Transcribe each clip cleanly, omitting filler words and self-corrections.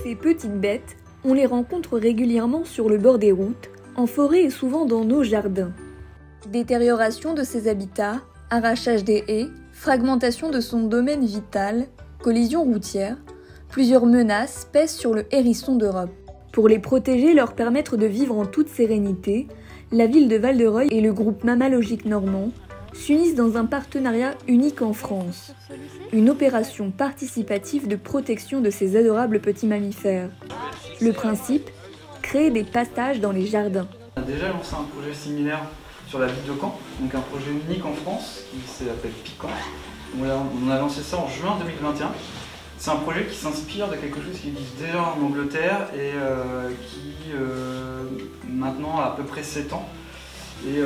Ces petites bêtes, on les rencontre régulièrement sur le bord des routes, en forêt et souvent dans nos jardins. Détérioration de ses habitats, arrachage des haies, fragmentation de son domaine vital, collision routière, plusieurs menaces pèsent sur le hérisson d'Europe. Pour les protéger et leur permettre de vivre en toute sérénité, la ville de Val-de-Reuil et le groupe Mammalogique Normand s'unissent dans un partenariat unique en France. Une opération participative de protection de ces adorables petits mammifères. Le principe, créer des passages dans les jardins. On a déjà lancé un projet similaire sur la ville de Caen, donc un projet unique en France qui s'appelle Piquant. On a lancé ça en juin 2021. C'est un projet qui s'inspire de quelque chose qui existe déjà en Angleterre et qui maintenant a à peu près 7 ans. Et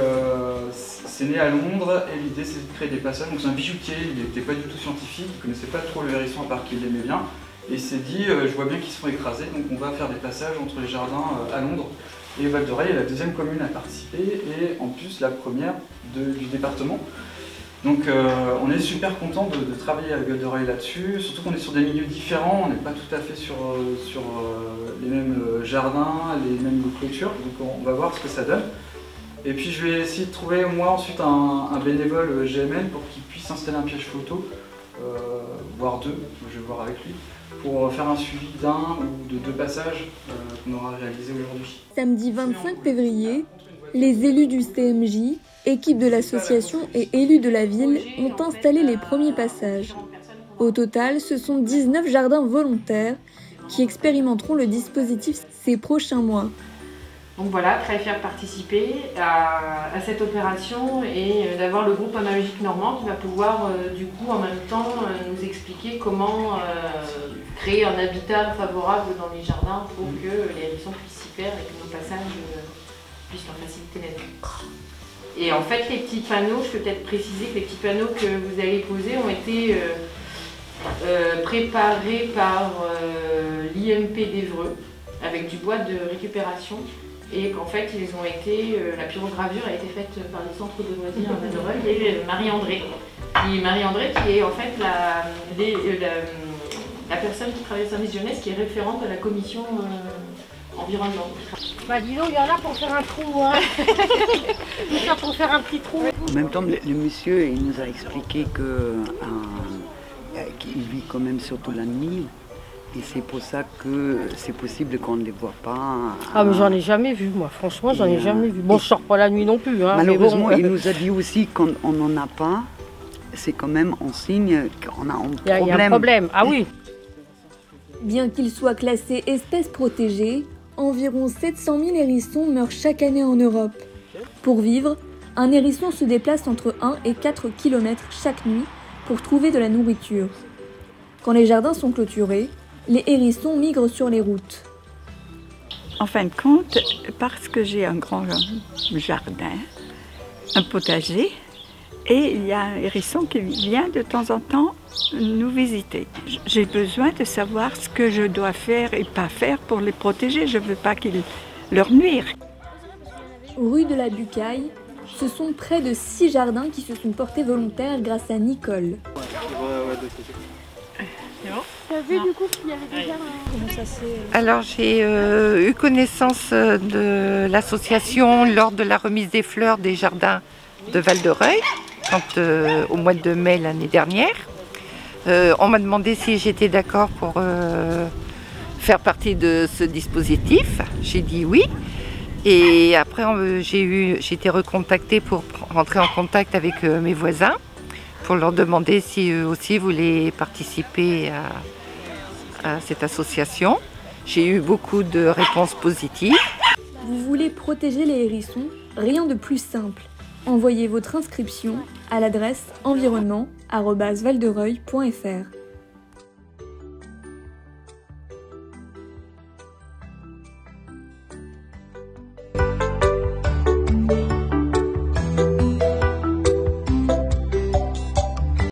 c'est né à Londres et l'idée c'est de créer des passages. Donc c'est un bijoutier, il n'était pas du tout scientifique, il ne connaissait pas trop le hérisson à part qu'il l'aimait bien. Et il s'est dit, je vois bien qu'ils se font écraser, donc on va faire des passages entre les jardins à Londres. Et Val-de-Reuil est la deuxième commune à participer et en plus la première du département. Donc on est super content de travailler avec Val-de-Reuil là-dessus, surtout qu'on est sur des milieux différents, on n'est pas tout à fait sur les mêmes jardins, les mêmes clôtures, donc on va voir ce que ça donne. Et puis je vais essayer de trouver moi ensuite un bénévole GML pour qu'il puisse installer un piège photo, voire 2, je vais voir avec lui, pour faire un suivi d'un ou de 2 passages qu'on aura réalisés aujourd'hui. Samedi 25 février, les élus du CMJ, équipe de l'association et élus de la ville ont installé les premiers passages. Au total, ce sont 19 jardins volontaires qui expérimenteront le dispositif ces prochains mois. Donc voilà, très fier de participer à cette opération et d'avoir le groupe Mammalogique Normand qui va pouvoir du coup en même temps nous expliquer comment créer un habitat favorable dans les jardins pour que les hérissons puissent s'y faire et que nos passages puissent leur faciliter la vie. Et en fait les petits panneaux, je peux peut-être préciser que les petits panneaux que vous allez poser ont été préparés par l'IMP d'Évreux avec du bois de récupération. Et qu'en fait, ils ont été, la pyrogravure a été faite par le centre de loisirs à Val-de-Reuil et Marie-André. Marie-André qui est en fait la personne qui travaille au service jeunesse qui est référente à la commission environnement. Bah dis donc, il y en a pour faire un trou, hein. Il y en a pour faire un petit trou. En même temps, le monsieur, il nous a expliqué qu'il vit quand même surtout la nuit. Et c'est pour ça que c'est possible qu'on ne les voit pas. Ah mais j'en ai jamais vu, moi, franchement, j'en ai jamais vu. Bon, je sors pas la nuit non plus. Hein, malheureusement, mais bon, il nous a dit aussi qu'on n'en a pas. C'est quand même un signe qu'on a un problème. Il y a un problème, ah oui. Bien qu'ils soient classés espèces protégées, environ 700 000 hérissons meurent chaque année en Europe. Pour vivre, un hérisson se déplace entre 1 et 4 km chaque nuit pour trouver de la nourriture. Quand les jardins sont clôturés, les hérissons migrent sur les routes. En fin de compte, parce que j'ai un grand jardin, un potager, et il y a un hérisson qui vient de temps en temps nous visiter. J'ai besoin de savoir ce que je dois faire et pas faire pour les protéger. Je ne veux pas qu'ils leur nuisent. Rue de la Bucaille, ce sont près de 6 jardins qui se sont portés volontaires grâce à Nicole. T'as vu du coup qu'il y avait déjà comment ça s'est... Alors j'ai eu connaissance de l'association lors de la remise des fleurs des jardins de Val-de-Reuil, au mois de mai l'année dernière. On m'a demandé si j'étais d'accord pour faire partie de ce dispositif. J'ai dit oui. Et après j'ai été recontactée pour rentrer en contact avec mes voisins pour leur demander si eux aussi voulaient participer à cette association. J'ai eu beaucoup de réponses positives. Vous voulez protéger les hérissons? Rien de plus simple. Envoyez votre inscription à l'adresse environnement@valdereuil.fr.